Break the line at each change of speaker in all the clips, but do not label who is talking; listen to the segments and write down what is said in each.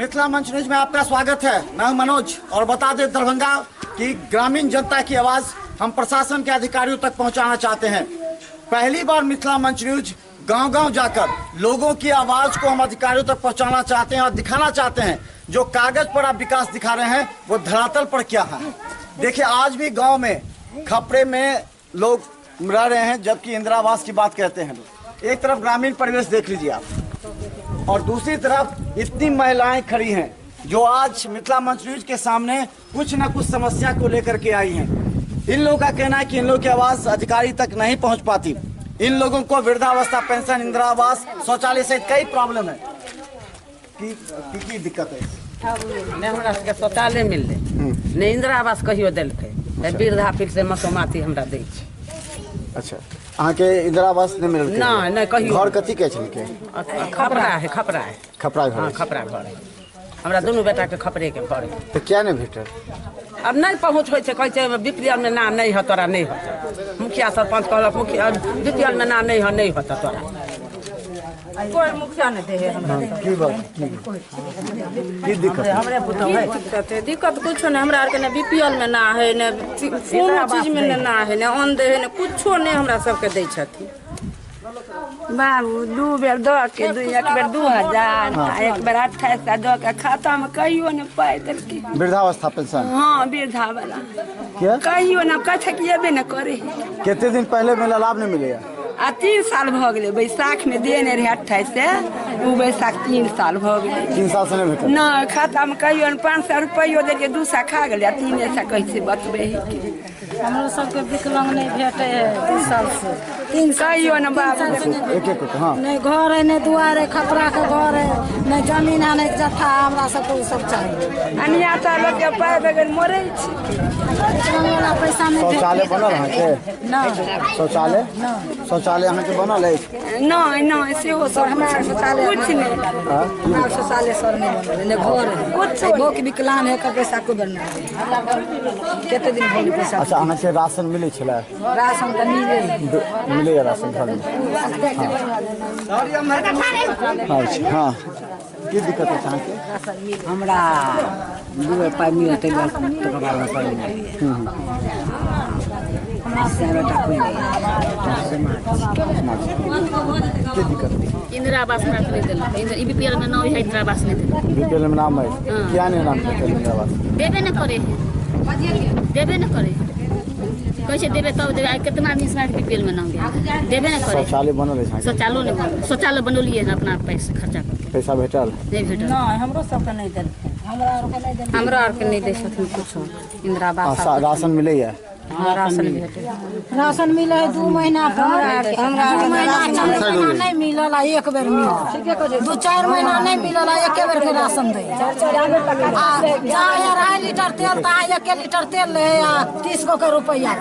मिथिला मंच न्यूज में आपका स्वागत है। मैं हूं मनोज और बता दें दरभंगा की ग्रामीण जनता की आवाज हम प्रशासन के अधिकारियों तक पहुंचाना चाहते हैं। पहली बार मिथिला मंच न्यूज गांव-गांव जाकर लोगों की आवाज को हम अधिकारियों तक पहुंचाना चाहते हैं और दिखाना चाहते हैं जो कागज पर आप विकास दिखा रहे हैं वो धरातल पर क्या है। देखिए आज भी गाँव में खपड़े में लोग रह रहे हैं जबकि इंदिरा आवास की बात कहते हैं लोग। एक तरफ ग्रामीण परिवेश देख लीजिए आप और दूसरी तरफ इतनी महिलाएं खड़ी हैं जो आज मिथिला मंच न्यूज के सामने कुछ न कुछ समस्या को लेकर के आई हैं। इन लोगों का कहना है कि इन लोगों की आवाज अधिकारी तक नहीं पहुंच पाती। इन लोगों को वृद्धावस्था पेंशन, इंदिरा आवास, शौचालय से कई प्रॉब्लम है की दिक्कत है।
शौचालय मिल नहीं, इंदिरा आवास कहियो दिलकै, वृद्धा पेंशन मसोमाती हमरा दै छै।
अच्छा, अहाँ के इंदिरा आवास नहीं मिलल?
नहीं कहियो।
घर कथी के छल के?
खपरा है, खपरा है,
खपरा घर।
हाँ खपरा घर है, हमरा दोनों बेटा के खपरे के घर है।
तो क्या नहीं भेटल?
अब नहीं पहुँच हो, कहै बीपीएल में ना नहीं है तोरा नहीं होता। मुखिया सरपंच कहलक मुखिया बीपीएल में ना नहीं है नहीं होता तोरा, कोई मुखिया नहीं दे हमरा।
की बात की दिक्कत?
हमरे पुतौ है दिक्कत कुछ नहीं, हमरा आर के ना बीपीएल में ना है, ना कोनो चीज में ना है, ना अन्न दे है, ना कुछो नहीं हमरा सबके दै छथिन। बाबू दू बेर दऽ के एक बेर 2000 एक बेर 2800 दऽ के खाता में कहियो ने पाइ देलकै।
वृद्धावस्था पेंशन? हाँ
वृद्धा वाला
क्या
कहियो ने कछ कि एबे न करे।
कितने दिन पहले मेला लाभ नहीं मिलेगा?
3 साल भ गेलै, बैसाख में देने रहे 28 से, उ बैसाख 3 साल भ गेलै।
3 साल से नहीं भेटल?
ना खाता में कहियो ने 500 रुपयो देलियै, 2 सा खा गेलै, 3 सा कैसे बचबे है।
हमरो सबके विकलांग नहीं भेटे है 2 साल से।
3 कहियो ने बाबू
एक हाँ
नहीं घर है, नहीं दुआर है, खपरा के घर है, नहीं जमीन है, नहीं जत्था, हमरा सबके उ सब चाहिए।
अनिया ता लोग के पाइ बगैर मरै छै।
विकलांग वाला पैसा नहीं भेटे।
शौचालय बनल अहाँ के?
ना
शौचालय अहाँ के बनल है?
नहीं नहीं सेहो सब हमरा शौचालय कुछ नहीं,
हमरा शौचालय सर नहीं बनल है, घर है कुछ गो के विकलांग है, का पैसा को बनना है। केते दिन भोली पैसा?
अच्छा, अहाँ के राशन मिले छला?
राशन का
मिले राशन घर में? हाँ की दिक्कत है अहाँ के?
हमरा 2 पाइ मिलतै तकर बाद पाइ
इंदिरा आवास नहीं दिल, बीपीएल में नाम है, इंदिरा आवास नहीं दिल।
बीपीएल में नाम है? क्या नहीं नाम है इंदिरा आवास?
देबे न करे, देबे न करे, कैसे देबे तब देबे। कितना आदमी से बीपीएल में नाम देबे न करे।
शौचालय बनल है?
शौचालय नहीं बनल, शौचालय बनौलिए ना अपना पैसा खर्चा करके।
पैसा भेटल?
नहीं भेटल।
नहीं हमरो सबके नहीं देल, हमरा
आर के नहीं दै छथिन कुछो। इंदिरा आवास
राशन मिले है?
राशन भेटे,
राशन मिले है 2 महीना पर। हमरा 2 महीना नहीं मिलल, एक बेर मिलल। 2-4 महीना नहीं मिलल, एक बेर के राशन दे। 2.5 लीटर तेल ता 1 लीटर तेल ले 30 गो के रुपया।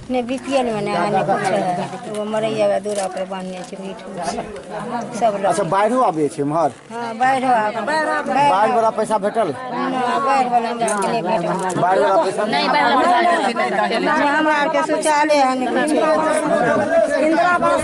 ने बीपीएल में ना कुछ है, वो मरैया दूरा पर बांधने छै मीठ सब लोग।
अच्छा, बाढ़ो आबे छै इम्हर?
हां बाढ़
वाला पैसा भेटल?
बाढ़ वाला नहीं भेटल।
बाढ़ वाला पैसा
नहीं बाढ़ वाला
हमरा आर के शौचालय है नहीं कुछ।
इंदिरा आवास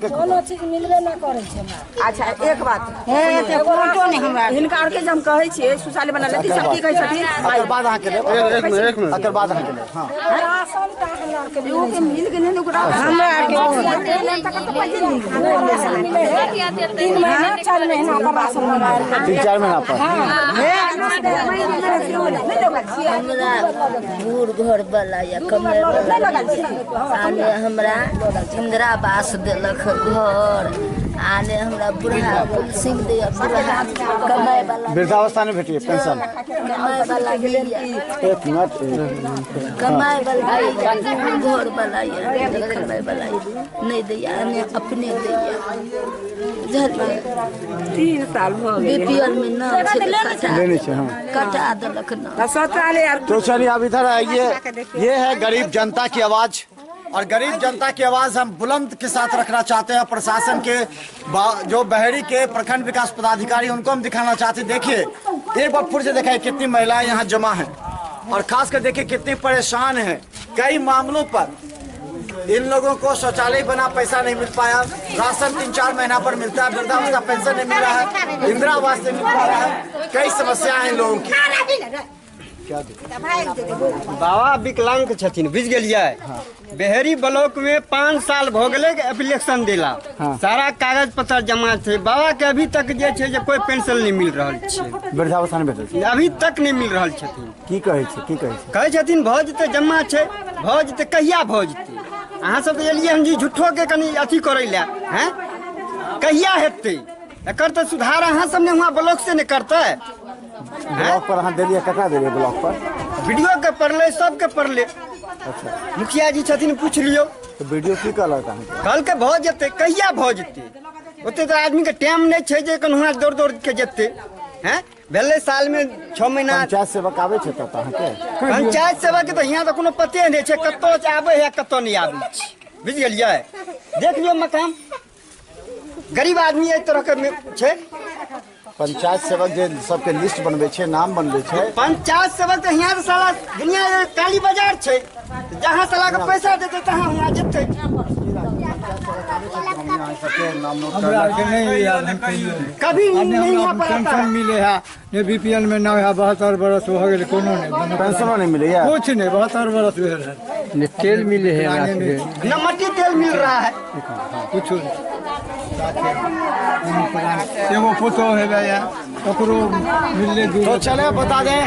कोनो चीज मिलबे ना करे छै।
अच्छा एक बात
है कोनो नहीं हमरा
हिनका आर के हम कहै छियै शौचालय बनल है, सब की कहै छथिन
अकर बाद अहाँ के एक मिनट अकर बाद अहाँ के हां
राशन का हमरा आर के
मिल के नहीं ओकरा
हमरा आर के
3 महीना 4 महीना का राशन मिला।
3-4 महीना पर?
बूढ़ घर वाला या कमरे वाला आने हमरा इंदिरा आवास देलक घर, आने हमरा बुढ़ा सिंह दे बुढ़ा कमाए वाला
वृद्धावस्था नहीं भेटिए पेंशन?
कमाए वाला
एक मिनट
कमाए वाला घर वाला या कमाए वाला नहीं दैया, ने अपने दैया।
3 साल हो गए
बीपीएल में ना
लेने से। हाँ
कटा देलक ना
शौचालय।
तो चलिए अब इधर आइए, ये है गरीब जनता की आवाज और गरीब जनता की आवाज हम बुलंद के साथ रखना चाहते हैं। प्रशासन के जो बहेड़ी के प्रखंड विकास पदाधिकारी उनको हम दिखाना चाहते हैं। देखिए एक बार फिर से दिखाए कितनी महिलाएं यहाँ जमा हैं और खासकर देखिए कितनी परेशान हैं। कई मामलों पर इन लोगों को शौचालय बना पैसा नहीं मिल पाया, राशन 3-4 महीना पर मिलता है, वृद्धावस्था पेंशन नहीं मिल रहा है, इंदिरा आवास नहीं मिल पा रहा है। कई समस्याएं हैं लोगों की।
बाबा विकलांग छथिन बुझ गेलिए। बेहरी ब्लॉक में 5 साल भ गेलै एप्लीकेशन देला, सारा कागज पत्र जमा थे। बाबा के अभी तक जे छै जे कोई पेंशन नहीं मिल रहल छै,
वृद्धावस्था में भेटल
अभी तक नहीं मिल रहल छथिन।
की कहै
छथिन भऽ जेतै, जमा छै भऽ जेतै। कहिया भऽ जेतै? अहाँ सब एलियै हम जी झूठो के कनी अथी करै लए हैं, कहिया हेतै? एकर तऽ सुधार अहाँ सब ने वहाँ ब्लॉक से ने करतै।
ब्लॉक पर अहाँ देलिए, ककरा देलिए ब्लॉक पर?
वीडियो के पढ़ले, सबके पढ़ले।
अच्छा,
मुखिया जी छथिन पूछ लियो
तो वीडियो की कहलक?
कल के भऽ जेतै, कहिया भऽ जेतै? ओते तऽ आदमी के टाइम नहीं छै जे कन्हुआ दौड़ के जेतै हैं। भेलै साल में 6 महीना।
पंचायत सेवक आबै छै तऽ अहाँके?
पंचायत सेवक के तऽ यहाँ तऽ कोनो पते नहीं छै, कतौ आबै है कतौ नहीं आबै छै, बुझ गेलियै। देख लियो मकान, गरीब आदमी एहि तरह के छै।
पंचायत सेवक जे सबके लिस्ट बनबै छै, नाम बनबै छै।
पंचायत सेवक तऽ यहाँ साला दुनिया काली बाजार छै, जहाँ साला के पैसा देते तहाँ वहाँ जेतै। कभी नहीं यहाँ पर आता है।
मिले है ने बीपीएल में ना है, 72 बरस हो गए, कोनो नहीं
पेंशनो नहीं मिले है,
कुछ नहीं, 72 बरस हुए है। तेल मिले है,
न मट्टी तेल मिल रहा है,
कुछ एगो फोटो है भैया ककरो मिलने दूर।
तो चले बता दें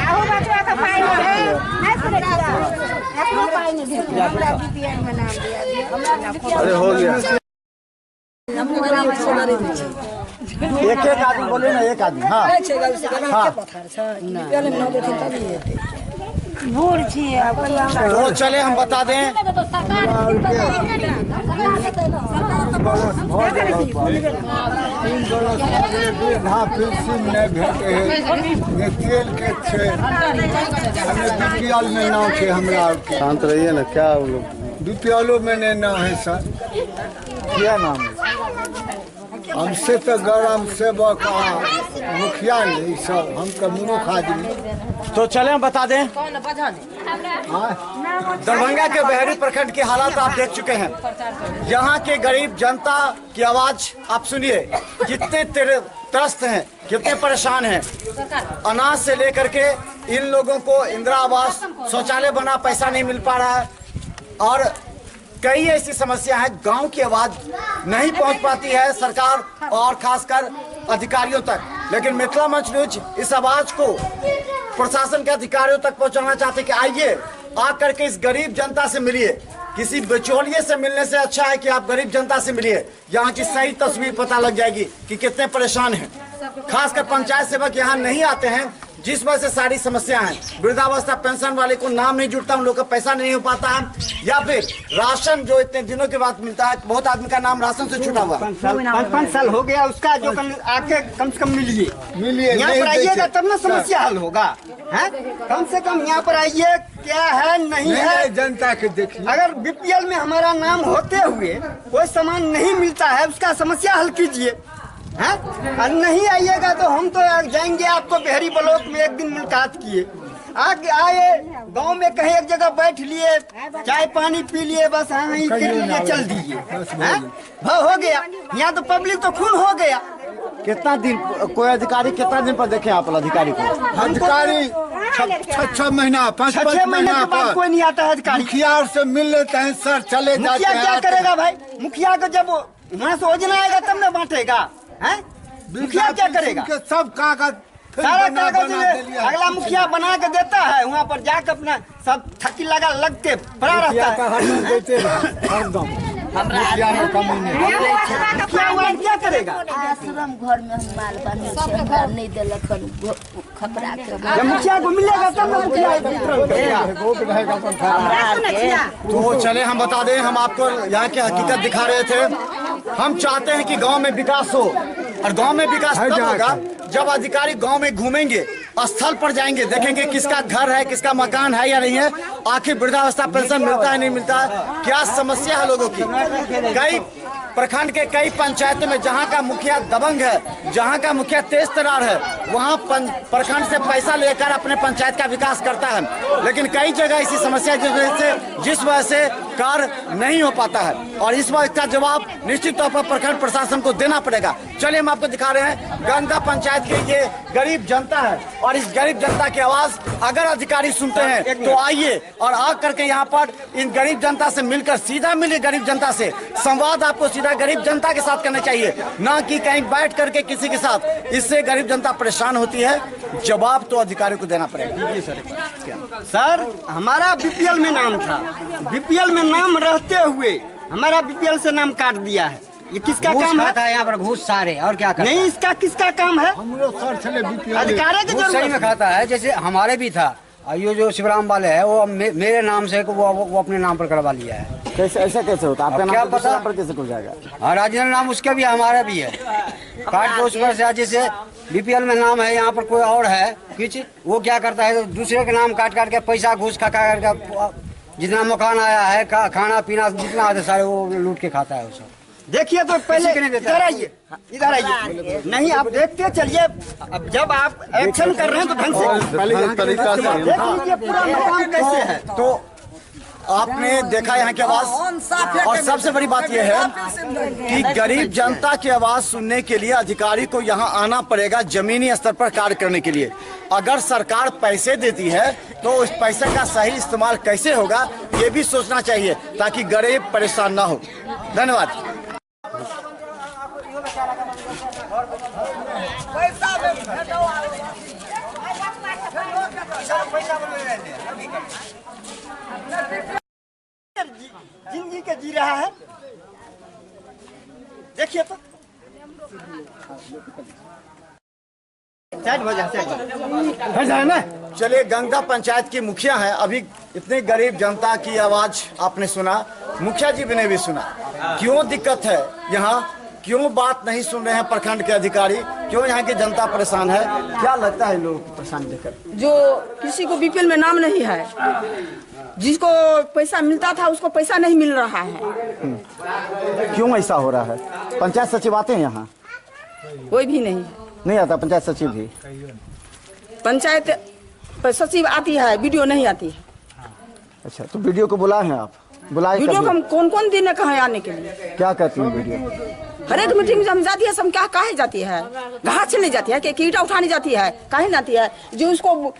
अरे हो गया। एक आदमी बोले ना, एक आदमी। हाँ तो चले हम बता दें।
शांत रहिए ना, क्या बीपीएलो में नहीं नाम है सर।
क्या नाम है?
हमसे तो गरम सेवक मुखिया नहीं सब, हम तो मूर्ख आदमी।
तो चले हम बता दें, दरभंगा के बहेड़ी प्रखंड के हालात आप देख चुके हैं। यहाँ के गरीब जनता की आवाज आप सुनिए, कितने त्रस्त हैं, कितने परेशान हैं। अनाज से लेकर के इन लोगों को इंदिरा आवास, शौचालय बना पैसा नहीं मिल पा रहा है और कई ऐसी समस्या है। गांव की आवाज नहीं पहुंच पाती है सरकार और खासकर अधिकारियों तक। लेकिन मिथिला मंच न्यूज इस आवाज को प्रशासन के अधिकारियों तक पहुंचाना चाहते कि आइए, आकर के इस गरीब जनता से मिलिए। किसी बिचौलिए से मिलने से अच्छा है कि आप गरीब जनता से मिलिए, यहाँ की सही तस्वीर पता लग जाएगी कि कितने परेशान हैं। खासकर पंचायत सेवक यहाँ नहीं आते हैं, जिस वजह से सारी समस्या है। वृद्धावस्था पेंशन वाले को नाम नहीं जुड़ता, उन लोग का पैसा नहीं हो पाता है, या फिर राशन जो इतने दिनों के बाद मिलता है, बहुत आदमी का नाम राशन से छूटा हुआ।
5 साल हो गया उसका, जो आके कम से कम मिलिए। यहाँ पर आइएगा तब ना समस्या हल होगा, है? कम से कम यहाँ पर आइए, क्या है नहीं है
जनता के देखिए।
अगर बीपीएल में हमारा नाम होते हुए कोई सामान नहीं मिलता है, उसका समस्या हल कीजिए, हैं? और नहीं आइएगा तो हम तो जाएंगे आपको बेहरी ब्लॉक में एक दिन मुलाकात किए, आगे आए गांव में कहीं एक जगह बैठ लिए, चाय पानी पी लिए, बस हाँ ही कर लिए, चल दीजिए। हो गया, यहाँ तो पब्लिक तो खून हो गया।
कितना दिन कोई अधिकारी कितना दिन पर देखे आप अधिकारी को?
अधिकारी 6 महीना 5
महीने के बाद कोई नहीं आता है अधिकारी।
मुखिया से मिल लेते हैं सर, चले जाते
मुखिया
हैं।
क्या करेगा भाई? मुखिया को जब वहाँ से योजना आएगा तब न बांटेगा, हैं? मुखिया क्या करेगा?
सब कागज
सारा कागज अगला मुखिया बना के देता है, वहाँ पर जाकर अपना सब थकी लगा लगते पड़ा रहता है।
मुखिया में कमी नहीं।
मुखिया क्या करेगा?
आश्रम घर में हम माल बने हमरा नहीं देलक खपरा के।
जब मुखिया को मिलेगा तब न मुखिया वितरण करेगा।
तो चले हम बता दें, हम आपको यहाँ की हकीकत दिखा रहे थे। हम चाहते हैं कि गांव में विकास हो, और गांव में विकास तब होगा जब अधिकारी गांव में घूमेंगे, स्थल पर जाएंगे, देखेंगे किसका घर है, किसका मकान है या नहीं है, आखिर वृद्धावस्था पेंशन मिलता है नहीं मिलता है, क्या समस्या है लोगों की। कई प्रखंड के कई पंचायतों में जहां का मुखिया दबंग है, जहां का मुखिया तेज तरार है, वहां प्रखंड से पैसा लेकर अपने पंचायत का विकास करता है, लेकिन कई जगह ऐसी समस्या जिस वजह से कार्य नहीं हो पाता है, और इस बात का जवाब निश्चित तौर पर प्रखंड प्रशासन को देना पड़ेगा। चलिए हम आपको दिखा रहे हैं, गंगा पंचायत की ये गरीब जनता है, और इस गरीब जनता की आवाज अगर अधिकारी सुनते हैं तो आइए और आ करके यहाँ पर इन गरीब जनता से मिलकर सीधा मिलिए, गरीब जनता से संवाद आपको सीधा गरीब जनता के साथ करना चाहिए, ना कि कहीं बैठ करके किसी के साथ। इससे गरीब जनता परेशान होती है, जवाब तो अधिकारी को देना पड़ेगा।
सर हमारा बीपीएल में नाम था, बीपीएल में नाम रहते हुए हमारा बीपीएल से नाम काट दिया है। ये किसका काम है?
यहाँ पर घूस सारे और क्या करता
नहीं, इसका किसका काम है? अधिकारी की
सही में खाता है, जैसे हमारे भी था। ये जो शिवराम वाले है वो मेरे नाम से वो अपने नाम पर करवा लिया है।
कैसे ऐसा कैसे होता है? आपका
क्या
नाम
पता
पर कैसे हो जाएगा?
हाँ, राजेंद्र नाम उसका भी हमारा भी है, काट के उस पर से। जैसे बीपीएल में नाम है, यहाँ पर कोई और है कुछ, वो क्या करता है दूसरे के नाम काट के पैसा घूस खा करके जितना मकान आया है, खाना पीना जितना आता है सारे वो लूट के खाता है उसे।
देखिए तो पहले इधर आइए, इधर आइए। नहीं, आप देखते चलिए, अब जब आप एक्शन कर रहे हैं तो ढंग से देख लीजिए पूरा मकान कैसे है।
तो आपने देखा यहाँ की आवाज, और सबसे बड़ी बात यह है कि गरीब जनता की आवाज सुनने के लिए अधिकारी को यहाँ आना पड़ेगा, जमीनी स्तर पर कार्य करने के लिए। अगर सरकार पैसे देती है तो उस पैसे का सही इस्तेमाल कैसे होगा ये भी सोचना चाहिए, ताकि गरीब परेशान ना हो। धन्यवाद।
जिंदगी के जी रहा है, देखिए तो
चलिए, गंगा पंचायत की मुखिया है, अभी इतने गरीब जनता की आवाज आपने सुना, मुखिया जी ने भी सुना। क्यों दिक्कत है यहाँ, क्यों बात नहीं सुन रहे हैं प्रखंड के अधिकारी, क्यों यहाँ की जनता परेशान है? क्या लगता है लोगों को परेशान देखकर?
जो किसी को बीपीएल में नाम नहीं है, जिसको पैसा मिलता था उसको पैसा नहीं मिल रहा है।
क्यों ऐसा हो रहा है? पंचायत सचिव आते हैं यहाँ?
कोई भी नहीं
आता। पंचायत सचिव भी,
पंचायत सचिव आती है, वीडियो नहीं आती है।
अच्छा, तो वीडियो को बुलाए हैं आप? बुलाए
वीडियो को हम कौन दिन है कहाँ आने के लिए?
क्या कहती है वीडियो?
हर एक मीटिंग में हम जाती है, सब क्या काहे जाती है? घास चलने जाती है कि ईटा उठाने जाती है, काहे जाती है? जो उसको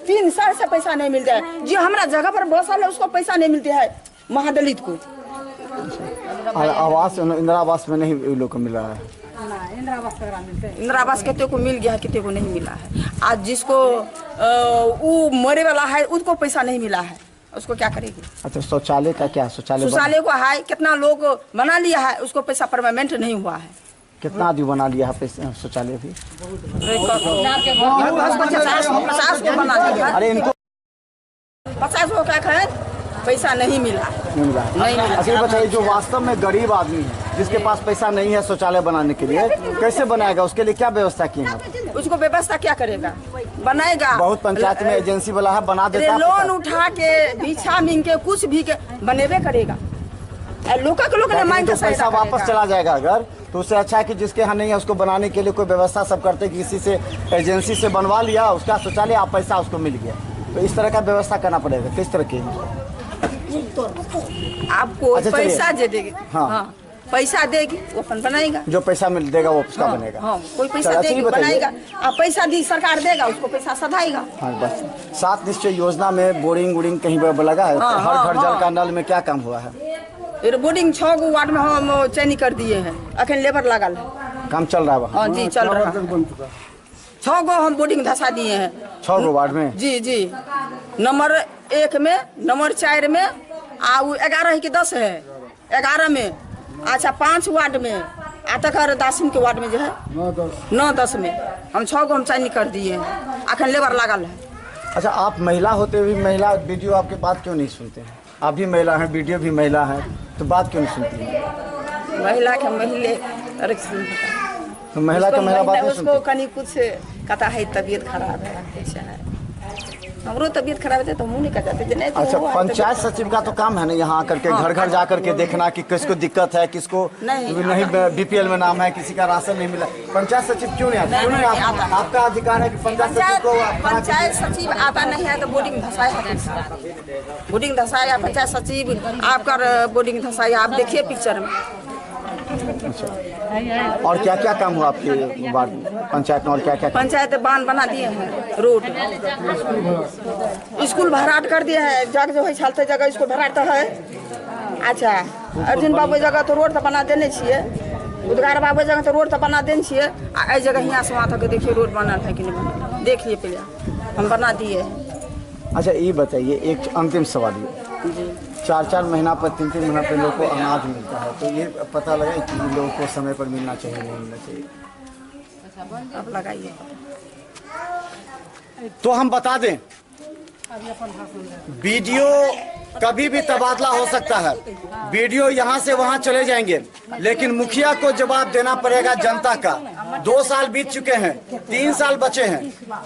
3 साल से पैसा नहीं मिलता है, जो हमारा जगह पर बहुत साल है उसको पैसा नहीं मिलते है, महादलित को।
आवास इंदिरा आवास में नहीं लोग को मिल रहा है।
इंदिरा आवास कितने को मिल गया है, कितने को नहीं मिला है। आज जिसको वो मरे वाला है उसको पैसा नहीं मिला है, उसको क्या करेगी?
अच्छा, शौचालय का क्या?
शौचालय को है, कितना लोग बना लिया है, उसको पैसा परमानेंट नहीं हुआ है।
कितना आदमी बना लिया है शौचालय भी?
50 को बना लिया।
अरे इनको
50 को क्या कहे, पैसा नहीं मिला।
अच्छा, ये बताइए, जो वास्तव में गरीब आदमी है, जिसके पास पैसा नहीं है शौचालय बनाने के लिए, कैसे बनाएगा? उसके लिए क्या व्यवस्था की है?
उसको व्यवस्था क्या करेगा? बनाएगा।
बहुत पंचायत में एजेंसी वाला है, बना देता है,
लोन उठा के भिक्षा मिंग के कुछ भी के बनेबे करेगा। लोग ने मांग
पैसा वापस चला जाएगा अगर, तो उससे अच्छा है कि जिसके यहाँ नहीं है उसको बनाने के लिए कोई व्यवस्था सब करते, किसी से एजेंसी से बनवा लिया उसका शौचालय, आप पैसा उसको मिल गया। तो इस तरह का व्यवस्था करना पड़ेगा। किस तरह की?
आपको
अच्छा,
पैसा दे देगी।
हाँ,
पैसा देगी वो अपन बनाएगा।
जो पैसा मिल देगा वो उसका बनेगा।
हाँ, कोई पैसा देगी बनाएगा। आप पैसा दी सरकार देगा, उसको पैसा सधाएगा।
हाँ, बस 7 निश्चय योजना में बोरिंग कहीं पर लगा है? हर घर जल का नल में क्या काम हुआ है?
बोर्डिंग 6 गो वार्ड में हम चयनी कर दिए हैं, अखन लेबर लगल है,
काम चल रहा है वहाँ?
हाँ जी, चल रहा है। 6 गो हम बोर्डिंग धसा दिए हैं
6 गो वार्ड में।
जी, नंबर 1 में, नंबर 4 में, 11 की 10 है, 11 में, अच्छा 5 वार्ड में, आतकर दासिम के वार्ड में जो है 9-10 में हम 6 गो हम चयनी कर दिए हैं, अखन लेबर लगल है।
अच्छा, आप महिला होते हुए महिला वीडियो आपके बात क्यों नहीं सुनते हैं? आप भी महिला हैं, वीडियो भी महिला है, तो बात क्यों नहीं सुनती है?
महिला के महिले,
तो महिला का महिला बात नहीं सुनती।
उसको कहीं कुछ कहता है तबीयत खराब है ऐसा है। हमरो तबीयत खराब है तो मुँह नहीं कर जाते नहीं तो
अच्छा,
वो
पंचायत सचिव का तो काम है ना यहाँ आकर के घर घर जा करके देखना कि किसको दिक्कत है, किसको नहीं बीपीएल में नाम है, किसी का राशन नहीं मिला। पंचायत सचिव क्यों नहीं आता? क्यों नहीं आता? आपका अधिकार है कि पंचायत सचिव को
पंचायत सचिव आता नहीं है तो बोर्डिंग धसाया, बोर्डिंग धसाया पंचायत सचिव आपका बोर्डिंग धसाया। आप देखिए पिक्चर में।
और क्या क्या काम हुआ आपके वार्ड पंचायत में? और क्या क्या
पंचायत बांध बना दिए हैं, रोड, स्कूल भराट कर दिए हैं, जग जो है चलते जगह स्कूल भराट है। अच्छा, अर्जुन बाबू जगह तो रोड तो बना देने छिए, उद्गार बाबू जगह तो रोड तो बना देने छिए। आ जगह यहाँ से वहाँ तक देखिए रोड बनल है कि नहीं बनल, देख लिए पहले हम बना दिए।
अच्छा, ये बताइए एक अंतिम सवाल, ये 4-4 महीना पर 3-3 महीना पर लोगों को अनाज मिलता है, तो ये पता लगे कि लोगों को समय पर मिलना चाहिए नहीं मिलना चाहिए?
अब लगाइए।
तो हम बता दें, वीडियो कभी भी तबादला हो सकता है, वीडियो यहाँ से वहाँ चले जाएंगे, लेकिन मुखिया को जवाब देना पड़ेगा जनता का। 2 साल बीत चुके हैं, 3 साल बचे हैं।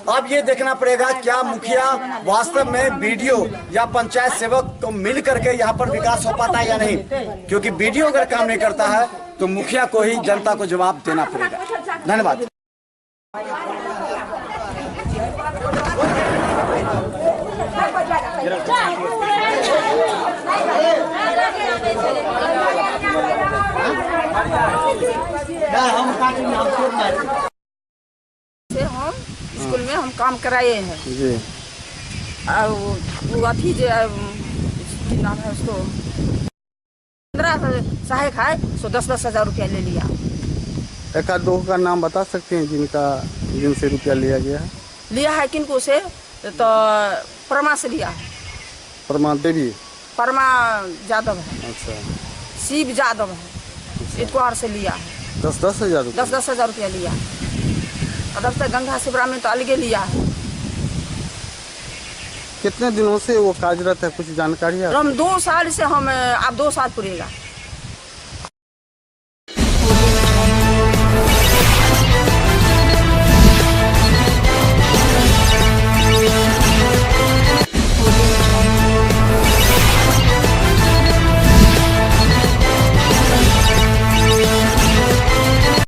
अब ये देखना पड़ेगा क्या मुखिया वास्तव में वीडियो या पंचायत सेवक को मिल करके यहाँ पर विकास हो पाता है या नहीं, क्योंकि वीडियो अगर काम नहीं करता है तो मुखिया को ही जनता को जवाब देना पड़ेगा। धन्यवाद।
हम स्कूल में हम काम कराए हैं
जी।
और वो अथी जो नाम है उसको 15 सहायक है, सो 10-10 हज़ार रुपया ले लिया।
एक आध दो का नाम बता सकते हैं जिनसे रुपया लिया गया है?
लिया है किनको से? तो परमा से लिया है।
परमा देवी,
परमा यादव है।
अच्छा,
शिव यादव है, इतवार से लिया है।
10-10 हज़ार रुपया?
10-10 हज़ार रुपया लिया। और तब तक गंगा शिवरा में तो अलगे लिया है।
कितने दिनों से वो कार्यरत है, कुछ जानकारी है?
हम 2 साल से, हम अब 2 साल पूरेगा।